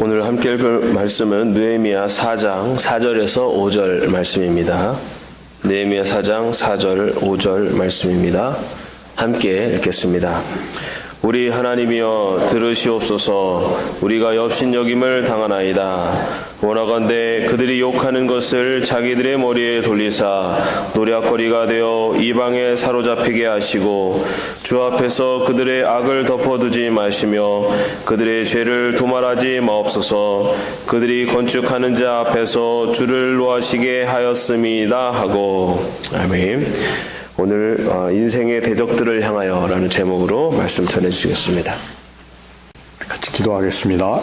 오늘 함께 읽을 말씀은 느헤미야 4장 4절에서 5절 말씀입니다. 느헤미야 4장 4절 5절 말씀입니다. 함께 읽겠습니다. 우리 하나님이여 들으시옵소서. 우리가 업신여김을 당하나이다. 원하건대 그들이 욕하는 것을 자기들의 머리에 돌리사 노략거리가 되어 이방에 사로잡히게 하시고 주 앞에서 그들의 악을 덮어두지 마시며 그들의 죄를 도말하지 마옵소서. 그들이 건축하는 자 앞에서 주를 노하시게 하였음이다 하고. 아멘. 오늘 인생의 대적들을 향하여 라는 제목으로 말씀 전해주시겠습니다. 같이 기도하겠습니다.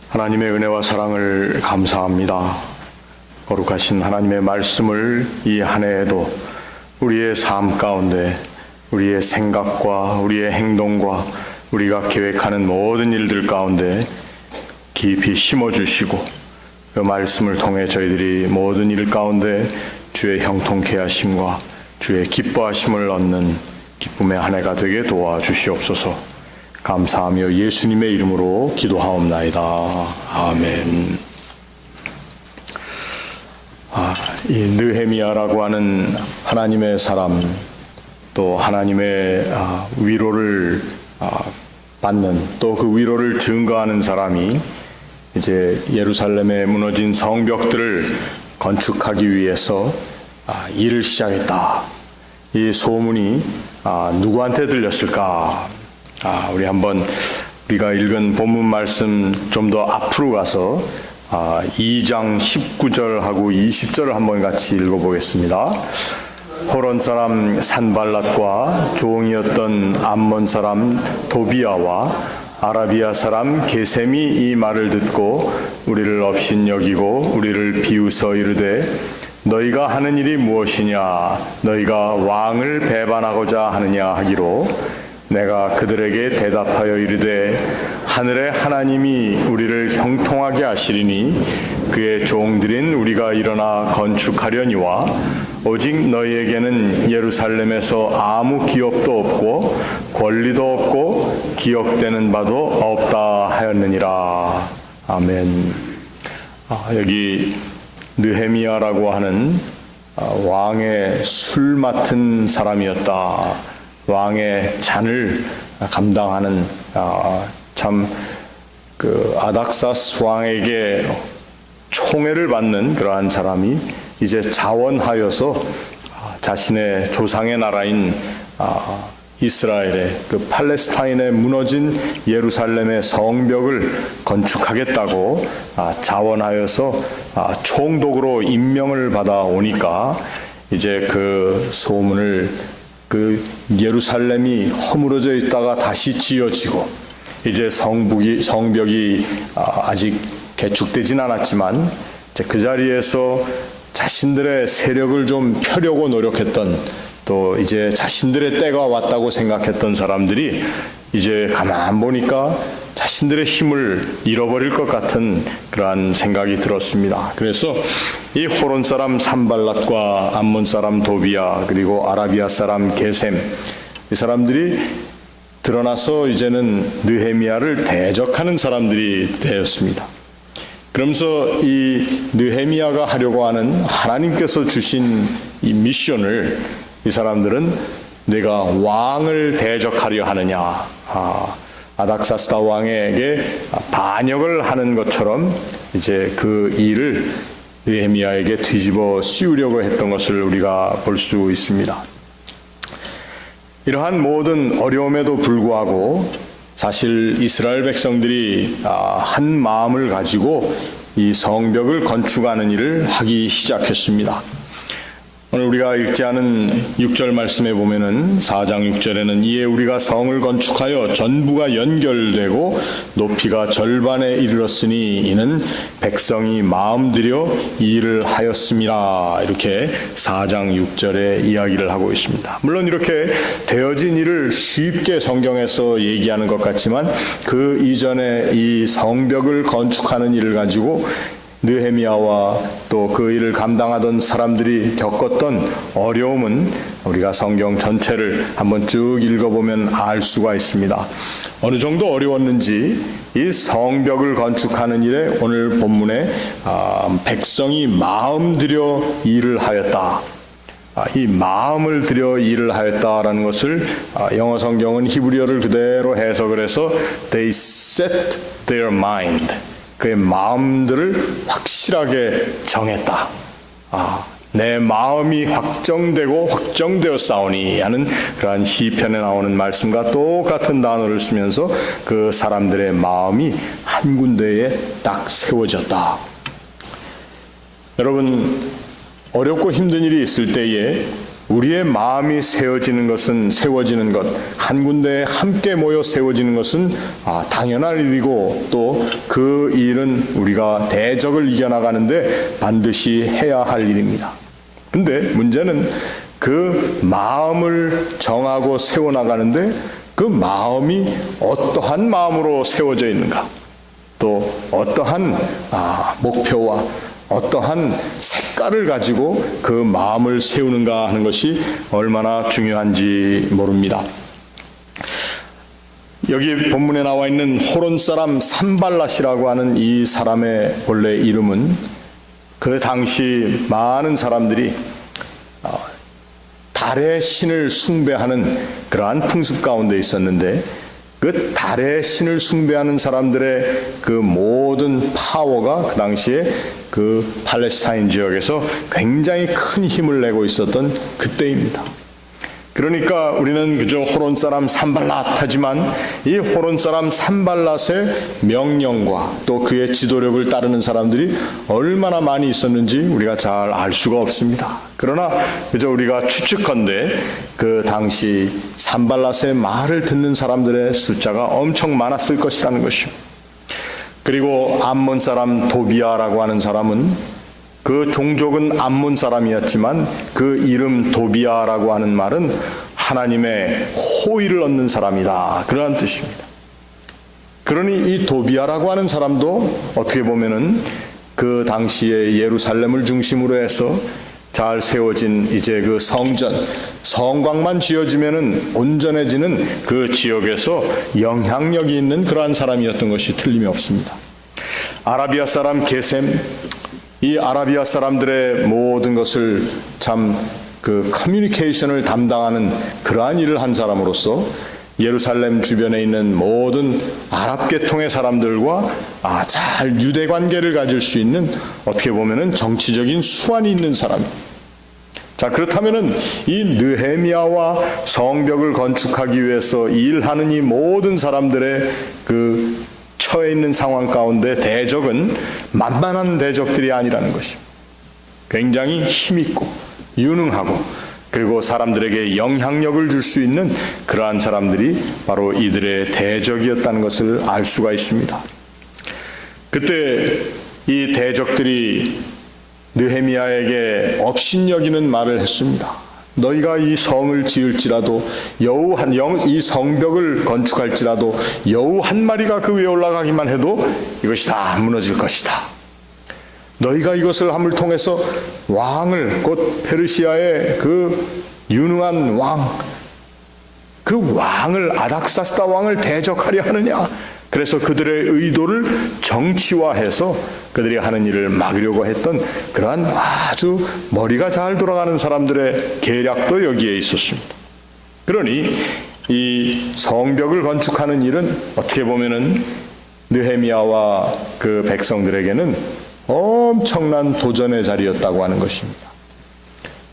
하나님의 은혜와 사랑을 감사합니다. 거룩하신 하나님의 말씀을 이 한 해에도 우리의 삶 가운데 우리의 생각과 우리의 행동과 우리가 계획하는 모든 일들 가운데 깊이 심어주시고 그 말씀을 통해 저희들이 모든 일 가운데 주의 형통케 하심과 주의 기뻐하심을 얻는 기쁨의 한 해가 되게 도와주시옵소서. 감사하며 예수님의 이름으로 기도하옵나이다. 아멘. 이 느헤미야라고 하는 하나님의 사람, 또 하나님의 위로를 받는, 또 그 위로를 증거하는 사람이 이제 예루살렘에 무너진 성벽들을 건축하기 위해서 일을 시작했다. 이 소문이 누구한테 들렸을까? 우리 한번 우리가 읽은 본문 말씀 좀 더 앞으로 가서 2장 19절하고 20절을 한번 같이 읽어보겠습니다. 호론 사람 산발랏과 종이었던 암몬 사람 도비아와 아라비아 사람 게셈이 이 말을 듣고 우리를 업신여기고 우리를 비웃어 이르되 너희가 하는 일이 무엇이냐? 너희가 왕을 배반하고자 하느냐 하기로 내가 그들에게 대답하여 이르되 하늘의 하나님이 우리를 형통하게 하시리니 그의 종들인 우리가 일어나 건축하려니와 오직 너희에게는 예루살렘에서 아무 기업도 없고 권리도 없고 기억되는 바도 없다 하였느니라. 아멘. 여기 느헤미야라고 하는 왕의 술 맡은 사람이었다. 왕의 잔을 감당하는 참 그 아닥사스 왕에게 총애를 받는 그러한 사람이 이제 자원하여서 자신의 조상의 나라인 이스라엘의 그 팔레스타인에 무너진 예루살렘의 성벽을 건축하겠다고 자원하여서 총독으로 임명을 받아오니까 이제 그 소문을 그 예루살렘이 허물어져 있다가 다시 지어지고 이제 성벽이 아직 개축되진 않았지만 이제 그 자리에서 자신들의 세력을 좀 펴려고 노력했던, 또 이제 자신들의 때가 왔다고 생각했던 사람들이 이제 가만 보니까 자신들의 힘을 잃어버릴 것 같은 그러한 생각이 들었습니다. 그래서 이 호론 사람 산발랏과 암몬 사람 도비아 그리고 아라비아 사람 게셈, 이 사람들이 드러나서 이제는 느헤미야를 대적하는 사람들이 되었습니다. 그러면서 이 느헤미야가 하려고 하는 하나님께서 주신 이 미션을 이 사람들은 내가 왕을 대적하려 하느냐, 아닥사스다 왕에게 반역을 하는 것처럼 이제 그 일을 느헤미야에게 뒤집어 씌우려고 했던 것을 우리가 볼 수 있습니다. 이러한 모든 어려움에도 불구하고 사실 이스라엘 백성들이 한 마음을 가지고 이 성벽을 건축하는 일을 하기 시작했습니다. 오늘 우리가 읽지 않은 6절 말씀에 보면은 4장 6절에는 이에 우리가 성을 건축하여 전부가 연결되고 높이가 절반에 이르렀으니 이는 백성이 마음들여 이 일을 하였음이라. 이렇게 4장 6절에 이야기를 하고 있습니다. 물론 이렇게 되어진 일을 쉽게 성경에서 얘기하는 것 같지만 그 이전에 이 성벽을 건축하는 일을 가지고 느헤미야와 또 그 일을 감당하던 사람들이 겪었던 어려움은 우리가 성경 전체를 한번 쭉 읽어보면 알 수가 있습니다. 어느 정도 어려웠는지 이 성벽을 건축하는 일에 오늘 본문에 백성이 마음 들여 일을 하였다. 이 마음을 들여 일을 하였다라는 것을 영어 성경은 히브리어를 그대로 해석을 해서 They set their mind. 그의 마음들을 확실하게 정했다. 내 마음이 확정되고 확정되었사오니 하는 그러한 시편에 나오는 말씀과 똑같은 단어를 쓰면서 그 사람들의 마음이 한 군데에 딱 세워졌다. 여러분, 어렵고 힘든 일이 있을 때에 우리의 마음이 세워지는 것, 한 군데에 함께 모여 세워지는 것은 당연한 일이고 또 그 일은 우리가 대적을 이겨나가는데 반드시 해야 할 일입니다. 근데 문제는 그 마음을 정하고 세워나가는데 그 마음이 어떠한 마음으로 세워져 있는가, 또 어떠한 목표와 어떠한 색깔을 가지고 그 마음을 세우는가 하는 것이 얼마나 중요한지 모릅니다. 여기 본문에 나와 있는 호론 사람 산발랏이라고 하는 이 사람의 본래 이름은 그 당시 많은 사람들이 달의 신을 숭배하는 그러한 풍습 가운데 있었는데 그 달의 신을 숭배하는 사람들의 그 모든 파워가 그 당시에 그 팔레스타인 지역에서 굉장히 큰 힘을 내고 있었던 그때입니다. 그러니까 우리는 그저 호론 사람 산발랏 하지만 이 호론 사람 산발랏의 명령과 또 그의 지도력을 따르는 사람들이 얼마나 많이 있었는지 우리가 잘 알 수가 없습니다. 그러나 그저 우리가 추측컨대 그 당시 산발랏의 말을 듣는 사람들의 숫자가 엄청 많았을 것이라는 것입니다. 그리고 암몬 사람 도비아라고 하는 사람은 그 종족은 암몬 사람이었지만 그 이름 도비아라고 하는 말은 하나님의 호의를 얻는 사람이다, 그러한 뜻입니다. 그러니 이 도비아라고 하는 사람도 어떻게 보면은 그 당시에 예루살렘을 중심으로 해서 잘 세워진 이제 그 성곽만 지어지면은 온전해지는 그 지역에서 영향력이 있는 그러한 사람이었던 것이 틀림이 없습니다. 아라비아 사람 게셈, 이 아라비아 사람들의 모든 것을 참 그 커뮤니케이션을 담당하는 그러한 일을 한 사람으로서 예루살렘 주변에 있는 모든 아랍 계통의 사람들과 잘 유대 관계를 가질 수 있는 어떻게 보면은 정치적인 수완이 있는 사람. 자, 그렇다면은 이 느헤미야와 성벽을 건축하기 위해서 일하는 이 모든 사람들의 그 처해 있는 상황 가운데 대적은 만만한 대적들이 아니라는 것입니다. 굉장히 힘있고 유능하고 그리고 사람들에게 영향력을 줄 수 있는 그러한 사람들이 바로 이들의 대적이었다는 것을 알 수가 있습니다. 그때 이 대적들이 느헤미야에게 업신여기는 말을 했습니다. 너희가 이 성을 지을지라도 이 성벽을 건축할지라도 여우 한 마리가 그 위에 올라가기만 해도 이것이 다 무너질 것이다. 너희가 이것을 함을 통해서 왕을, 곧 페르시아의 그 유능한 왕, 그 왕을, 아닥사스다 왕을 대적하려 하느냐. 그래서 그들의 의도를 정치화해서 그들이 하는 일을 막으려고 했던 그러한 아주 머리가 잘 돌아가는 사람들의 계략도 여기에 있었습니다. 그러니 이 성벽을 건축하는 일은 어떻게 보면은 느헤미야와 그 백성들에게는 엄청난 도전의 자리였다고 하는 것입니다.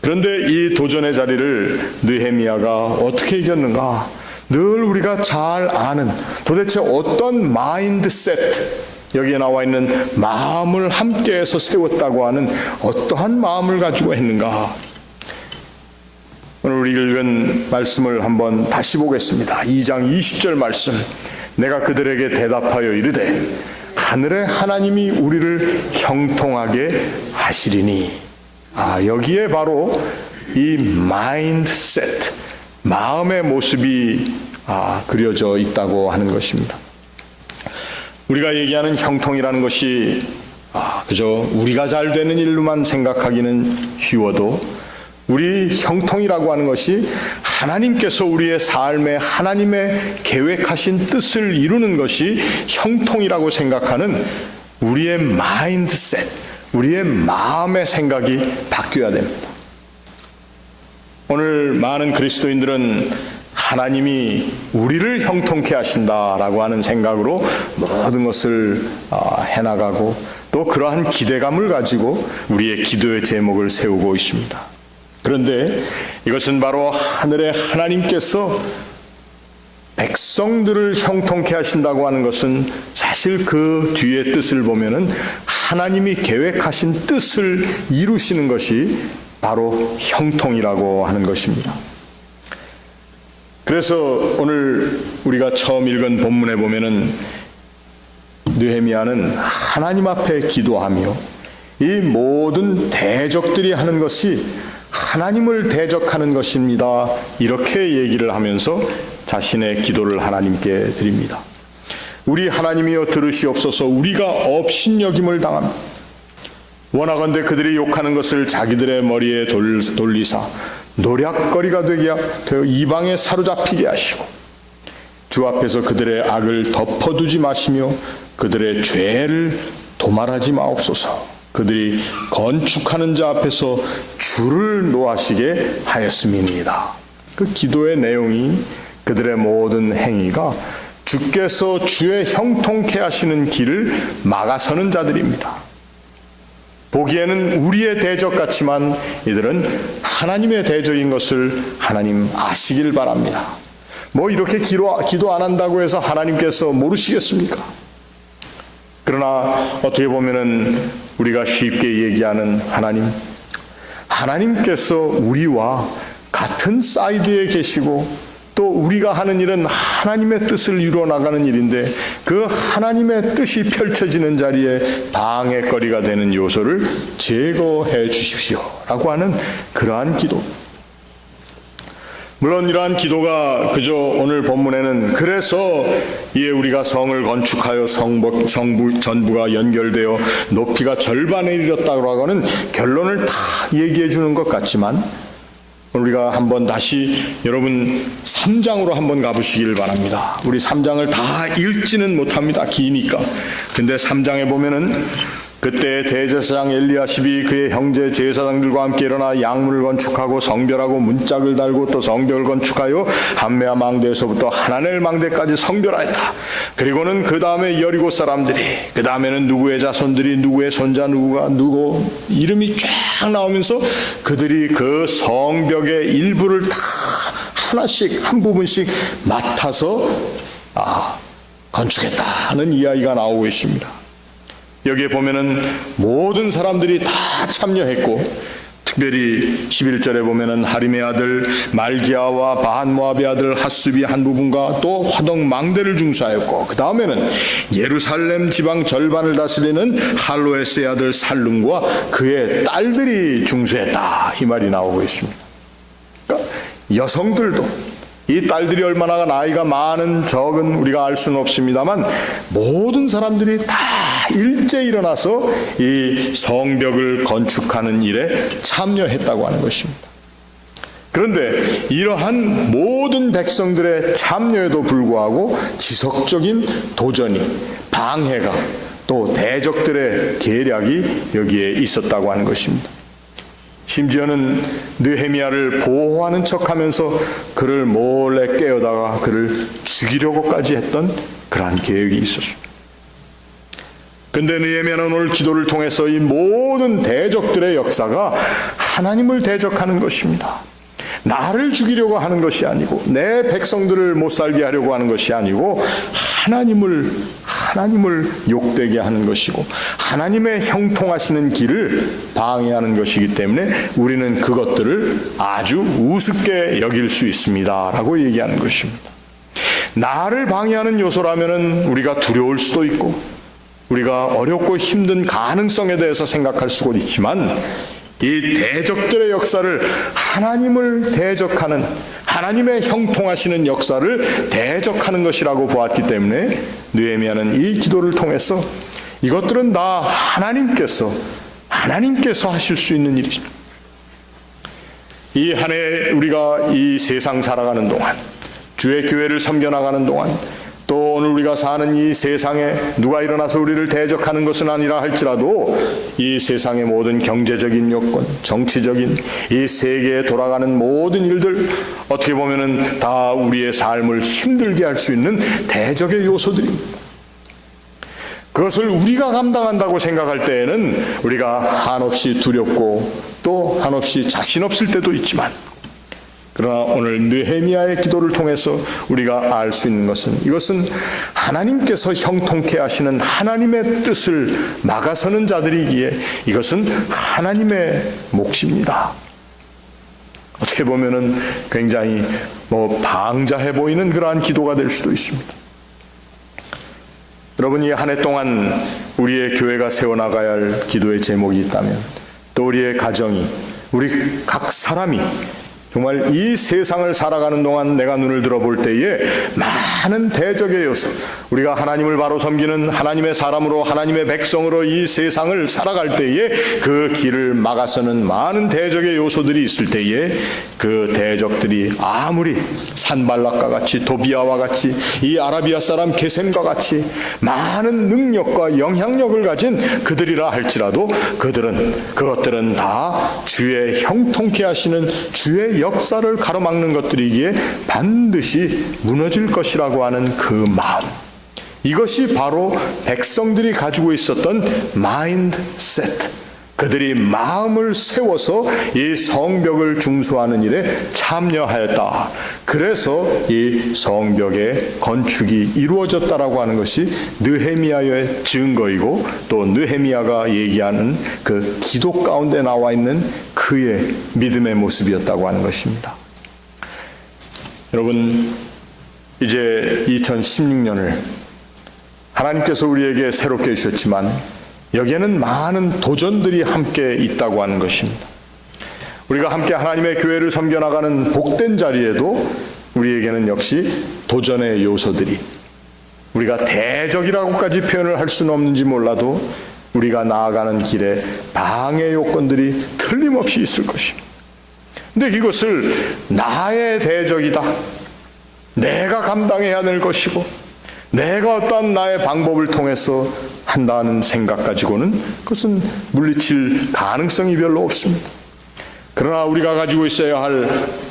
그런데 이 도전의 자리를 느헤미야가 어떻게 이겼는가? 늘 우리가 잘 아는 도대체 어떤 마인드셋, 여기에 나와 있는 마음을 함께해서 세웠다고 하는 어떠한 마음을 가지고 했는가? 오늘 우리 읽은 말씀을 한번 다시 보겠습니다. 2장 20절 말씀. 내가 그들에게 대답하여 이르되 하늘의 하나님이 우리를 형통하게 하시리니. 여기에 바로 이 마인드셋, 마음의 모습이 그려져 있다고 하는 것입니다. 우리가 얘기하는 형통이라는 것이 그저 우리가 잘 되는 일로만 생각하기는 쉬워도 우리 형통이라고 하는 것이 하나님께서 우리의 삶에 하나님의 계획하신 뜻을 이루는 것이 형통이라고 생각하는 우리의 마인드셋, 우리의 마음의 생각이 바뀌어야 됩니다. 오늘 많은 그리스도인들은 하나님이 우리를 형통케 하신다라고 하는 생각으로 모든 것을 해나가고 또 그러한 기대감을 가지고 우리의 기도의 제목을 세우고 있습니다. 그런데 이것은 바로 하늘의 하나님께서 백성들을 형통케 하신다고 하는 것은 사실 그 뒤의 뜻을 보면은 하나님이 계획하신 뜻을 이루시는 것이 바로 형통이라고 하는 것입니다. 그래서 오늘 우리가 처음 읽은 본문에 보면은 느헤미야는 하나님 앞에 기도하며 이 모든 대적들이 하는 것이 하나님을 대적하는 것입니다. 이렇게 얘기를 하면서 자신의 기도를 하나님께 드립니다. 우리 하나님이여 들으시옵소서. 우리가 업신여김을 당합니다. 원하건대 그들이 욕하는 것을 자기들의 머리에 돌리사 노략거리가 되게 되어 이방에 사로잡히게 하시고 주 앞에서 그들의 악을 덮어두지 마시며 그들의 죄를 도말하지 마옵소서. 그들이 건축하는 자 앞에서 줄을 놓으시게 하였음이니이다. 그 기도의 내용이 그들의 모든 행위가 주께서 주의 형통케 하시는 길을 막아서는 자들입니다. 보기에는 우리의 대적 같지만 이들은 하나님의 대적인 것을 하나님 아시길 바랍니다. 뭐 이렇게 기도 안 한다고 해서 하나님께서 모르시겠습니까? 그러나 어떻게 보면은 우리가 쉽게 얘기하는 하나님께서 우리와 같은 사이드에 계시고 또 우리가 하는 일은 하나님의 뜻을 이루어 나가는 일인데 그 하나님의 뜻이 펼쳐지는 자리에 방해거리가 되는 요소를 제거해 주십시오 라고 하는 그러한 기도. 물론 이러한 기도가 그저 오늘 본문에는 그래서 이에 우리가 성을 건축하여 성부 전부가 연결되어 높이가 절반에 이르렀다고 하는 결론을 다 얘기해 주는 것 같지만 우리가 한번 다시 여러분 3장으로 한번 가보시길 바랍니다. 우리 3장을 다 읽지는 못합니다. 기니까. 근데 3장에 보면은 그때 대제사장 엘리야십이 그의 형제 제사장들과 함께 일어나 양문을 건축하고 성별하고 문짝을 달고 또 성벽을 건축하여 함메아 망대에서부터 하나넬 망대까지 성별하였다. 그리고는 그 다음에 여리고 사람들이, 그 다음에는 누구의 자손들이, 누구의 손자 누구 이름이 쫙 나오면서 그들이 그 성벽의 일부를 다 하나씩 한 부분씩 맡아서 건축했다는 이야기가 나오고 있습니다. 여기에 보면은 모든 사람들이 다 참여했고 특별히 11절에 보면은 하림의 아들 말기야와 바한모압의 아들 핫수비 한 부분과 또 화덕 망대를 중수하였고 그 다음에는 예루살렘 지방 절반을 다스리는 할로에스의 아들 살룸과 그의 딸들이 중수했다 이 말이 나오고 있습니다. 그러니까 여성들도 이 딸들이 얼마나 나이가 많은 적은 우리가 알 수는 없습니다만 모든 사람들이 다 일제히 일어나서 이 성벽을 건축하는 일에 참여했다고 하는 것입니다. 그런데 이러한 모든 백성들의 참여에도 불구하고 지속적인 도전이, 방해가 또 대적들의 계략이 여기에 있었다고 하는 것입니다. 심지어는 느헤미야를 보호하는 척하면서 그를 몰래 깨어다가 그를 죽이려고까지 했던 그러한 계획이 있었습니다. 근데 느헤미야는 오늘 기도를 통해서 이 모든 대적들의 역사가 하나님을 대적하는 것입니다. 나를 죽이려고 하는 것이 아니고 내 백성들을 못 살게 하려고 하는 것이 아니고 하나님을 욕되게 하는 것이고 하나님의 형통하시는 길을 방해하는 것이기 때문에 우리는 그것들을 아주 우습게 여길 수 있습니다 라고 얘기하는 것입니다. 나를 방해하는 요소라면 우리가 두려울 수도 있고 우리가 어렵고 힘든 가능성에 대해서 생각할 수도 있지만 이 대적들의 역사를 하나님을 대적하는 하나님의 형통하시는 역사를 대적하는 것이라고 보았기 때문에 느헤미야는 이 기도를 통해서 이것들은 다 하나님께서 하실 수 있는 일이십니다. 이 한 해 우리가 이 세상 살아가는 동안, 주의 교회를 섬겨나가는 동안, 또 오늘 우리가 사는 이 세상에 누가 일어나서 우리를 대적하는 것은 아니라 할지라도 이 세상의 모든 경제적인 요건, 정치적인 이 세계에 돌아가는 모든 일들, 어떻게 보면은 다 우리의 삶을 힘들게 할 수 있는 대적의 요소들입니다. 그것을 우리가 감당한다고 생각할 때에는 우리가 한없이 두렵고 또 한없이 자신 없을 때도 있지만, 그러나 오늘 느헤미야의 기도를 통해서 우리가 알 수 있는 것은, 이것은 하나님께서 형통케 하시는 하나님의 뜻을 막아서는 자들이기에 이것은 하나님의 몫입니다. 어떻게 보면은 굉장히 방자해 보이는 그러한 기도가 될 수도 있습니다. 여러분, 이 한 해 동안 우리의 교회가 세워나가야 할 기도의 제목이 있다면, 또 우리의 가정이, 우리 각 사람이 정말 이 세상을 살아가는 동안 내가 눈을 들어볼 때에 많은 대적의 요소, 우리가 하나님을 바로 섬기는 하나님의 사람으로, 하나님의 백성으로 이 세상을 살아갈 때에 그 길을 막아서는 많은 대적의 요소들이 있을 때에 그 대적들이 아무리 산발락과 같이, 도비아와 같이, 이 아라비아 사람 게셈과 같이 많은 능력과 영향력을 가진 그들이라 할지라도 그것들은 다 주의 형통케 하시는 주의 역사를 가로막는 것들이기에 반드시 무너질 것이라고 하는 그 마음, 이것이 바로 백성들이 가지고 있었던 마인드셋, 그들이 마음을 세워서 이 성벽을 중수하는 일에 참여하였다. 그래서 이 성벽의 건축이 이루어졌다라고 하는 것이 느헤미야의 증거이고, 또 느헤미야가 얘기하는 그 기도 가운데 나와 있는 그의 믿음의 모습이었다고 하는 것입니다. 여러분, 이제 2016년을 하나님께서 우리에게 새롭게 주셨지만 여기에는 많은 도전들이 함께 있다고 하는 것입니다. 우리가 함께 하나님의 교회를 섬겨나가는 복된 자리에도 우리에게는 역시 도전의 요소들이, 우리가 대적이라고까지 표현을 할 수는 없는지 몰라도 우리가 나아가는 길에 방해 요건들이 틀림없이 있을 것입니다. 근데 이것을 나의 대적이다, 내가 감당해야 될 것이고 내가 어떠한 나의 방법을 통해서 한다는 생각 가지고는 그것은 물리칠 가능성이 별로 없습니다. 그러나 우리가 가지고 있어야 할,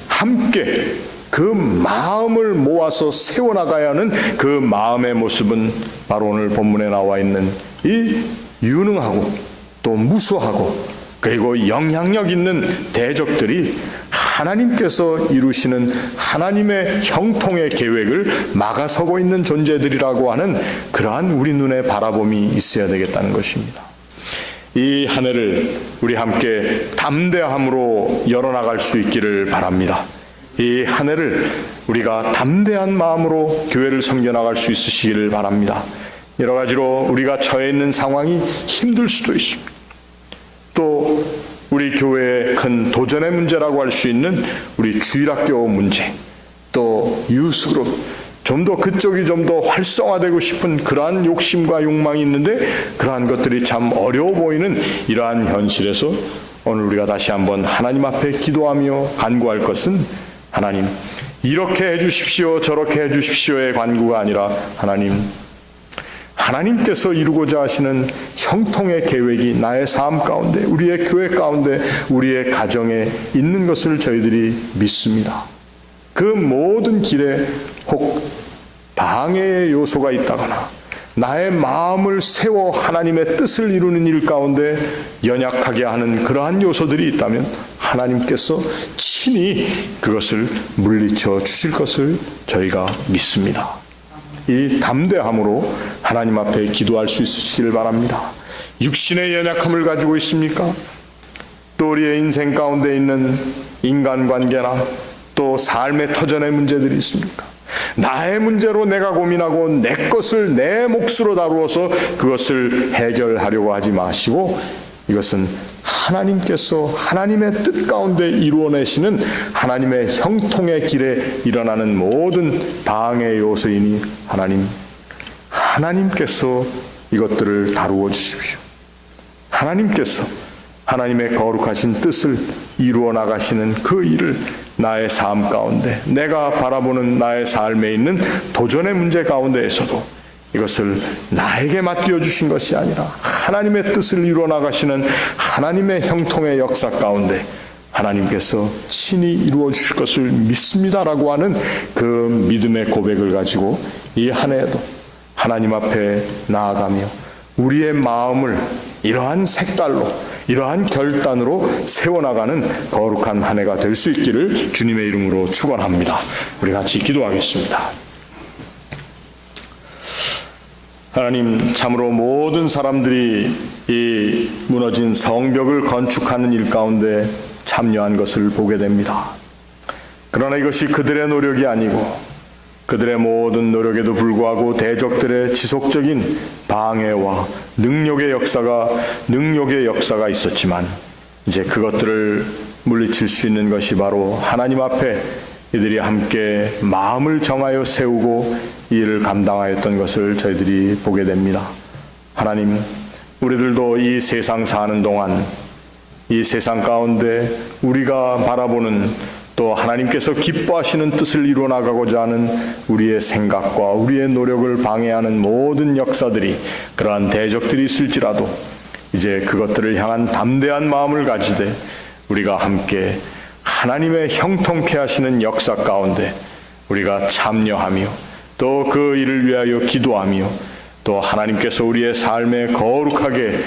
함께 그 마음을 모아서 세워나가야 하는 그 마음의 모습은 바로 오늘 본문에 나와 있는 이 유능하고 또 무수하고 그리고 영향력 있는 대적들이 하나님께서 이루시는 하나님의 형통의 계획을 막아서고 있는 존재들이라고 하는 그러한 우리 눈에 바라봄이 있어야 되겠다는 것입니다. 이 한 해를 우리 함께 담대함으로 열어나갈 수 있기를 바랍니다. 이 한 해를 우리가 담대한 마음으로 교회를 섬겨나갈 수 있으시기를 바랍니다. 여러 가지로 우리가 처해 있는 상황이 힘들 수도 있습니다. 또 우리 교회의 큰 도전의 문제라고 할 수 있는 우리 주일학교 문제, 또 유스그룹, 좀 더 그쪽이 좀 더 활성화되고 싶은 그러한 욕심과 욕망이 있는데 그러한 것들이 참 어려워 보이는 이러한 현실에서 오늘 우리가 다시 한번 하나님 앞에 기도하며 간구할 것은, 하나님 이렇게 해주십시오, 저렇게 해주십시오의 간구가 아니라 하나님께서 이루고자 하시는 형통의 계획이 나의 삶 가운데, 우리의 교회 가운데, 우리의 가정에 있는 것을 저희들이 믿습니다. 그 모든 길에 혹 방해의 요소가 있다거나 나의 마음을 세워 하나님의 뜻을 이루는 일 가운데 연약하게 하는 그러한 요소들이 있다면 하나님께서 친히 그것을 물리쳐 주실 것을 저희가 믿습니다. 이 담대함으로 하나님 앞에 기도할 수 있으시기를 바랍니다. 육신의 연약함을 가지고 있습니까? 또 우리의 인생 가운데 있는 인간관계나 또 삶의 터전의 문제들이 있습니까? 나의 문제로 내가 고민하고 내 것을 내 몫으로 다루어서 그것을 해결하려고 하지 마시고, 이것은 하나님께서 하나님의 뜻 가운데 이루어내시는 하나님의 형통의 길에 일어나는 모든 방해 요소이니 하나님께서 이것들을 다루어 주십시오. 하나님께서 하나님의 거룩하신 뜻을 이루어 나가시는 그 일을 나의 삶 가운데, 내가 바라보는 나의 삶에 있는 도전의 문제 가운데에서도 이것을 나에게 맡겨 주신 것이 아니라 하나님의 뜻을 이루어 나가시는 하나님의 형통의 역사 가운데 하나님께서 친히 이루어 주실 것을 믿습니다라고 하는 그 믿음의 고백을 가지고 이 한 해에도 하나님 앞에 나아가며 우리의 마음을 이러한 색깔로, 이러한 결단으로 세워나가는 거룩한 한 해가 될 수 있기를 주님의 이름으로 축원합니다. 우리 같이 기도하겠습니다. 하나님, 참으로 모든 사람들이 이 무너진 성벽을 건축하는 일 가운데 참여한 것을 보게 됩니다. 그러나 이것이 그들의 노력이 아니고 그들의 모든 노력에도 불구하고 대적들의 지속적인 방해와 능력의 역사가 있었지만 이제 그것들을 물리칠 수 있는 것이 바로 하나님 앞에 이들이 함께 마음을 정하여 세우고 이 일을 감당하였던 것을 저희들이 보게 됩니다. 하나님, 우리들도 이 세상 사는 동안 이 세상 가운데 우리가 바라보는 또 하나님께서 기뻐하시는 뜻을 이루어 나가고자 하는 우리의 생각과 우리의 노력을 방해하는 모든 역사들이, 그러한 대적들이 있을지라도 이제 그것들을 향한 담대한 마음을 가지되 우리가 함께 하나님의 형통케 하시는 역사 가운데 우리가 참여하며 또 그 일을 위하여 기도하며 또 하나님께서 우리의 삶에 거룩하게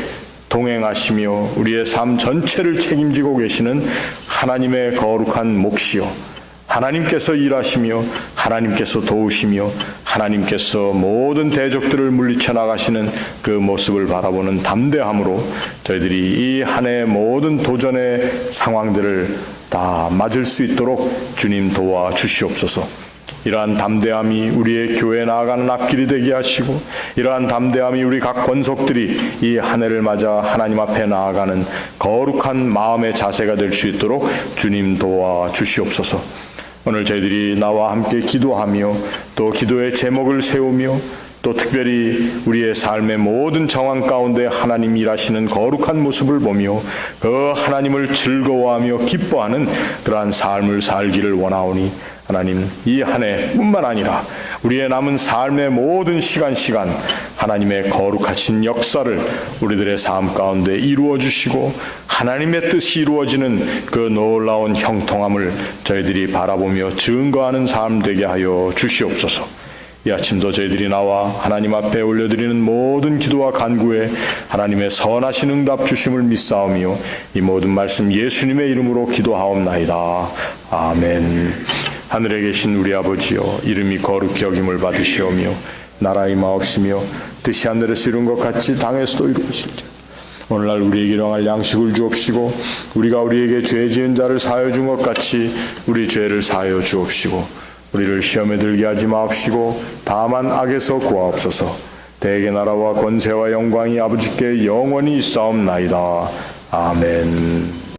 동행하시며 우리의 삶 전체를 책임지고 계시는 하나님의 거룩한 몫이요, 하나님께서 일하시며 하나님께서 도우시며 하나님께서 모든 대적들을 물리쳐 나가시는 그 모습을 바라보는 담대함으로 저희들이 이 한 해의 모든 도전의 상황들을 다 맞을 수 있도록 주님 도와주시옵소서. 이러한 담대함이 우리의 교회에 나아가는 앞길이 되게 하시고, 이러한 담대함이 우리 각 권속들이 이 한 해를 맞아 하나님 앞에 나아가는 거룩한 마음의 자세가 될 수 있도록 주님 도와주시옵소서. 오늘 저희들이 나와 함께 기도하며 또 기도의 제목을 세우며 또 특별히 우리의 삶의 모든 정황 가운데 하나님 일하시는 거룩한 모습을 보며 그 하나님을 즐거워하며 기뻐하는 그러한 삶을 살기를 원하오니, 하나님, 이 한 해뿐만 아니라 우리의 남은 삶의 모든 시간 하나님의 거룩하신 역사를 우리들의 삶 가운데 이루어 주시고 하나님의 뜻이 이루어지는 그 놀라운 형통함을 저희들이 바라보며 증거하는 삶 되게 하여 주시옵소서. 이 아침도 저희들이 나와 하나님 앞에 올려드리는 모든 기도와 간구에 하나님의 선하신 응답 주심을 믿사오며 이 모든 말씀 예수님의 이름으로 기도하옵나이다. 아멘. 하늘에 계신 우리 아버지여, 이름이 거룩히 여김을 받으시오며 나라 임하옵시며 뜻이 하늘에서 이룬 것 같이 땅에서도 이루어질지어다. 오늘날 우리에게 일용할 양식을 주옵시고 우리가 우리에게 죄 지은 자를 사하여 준 것 같이 우리 죄를 사하여 주옵시고 우리를 시험에 들게 하지 마옵시고 다만 악에서 구하옵소서. 대개 나라와 권세와 영광이 아버지께 영원히 있사옵나이다. 아멘.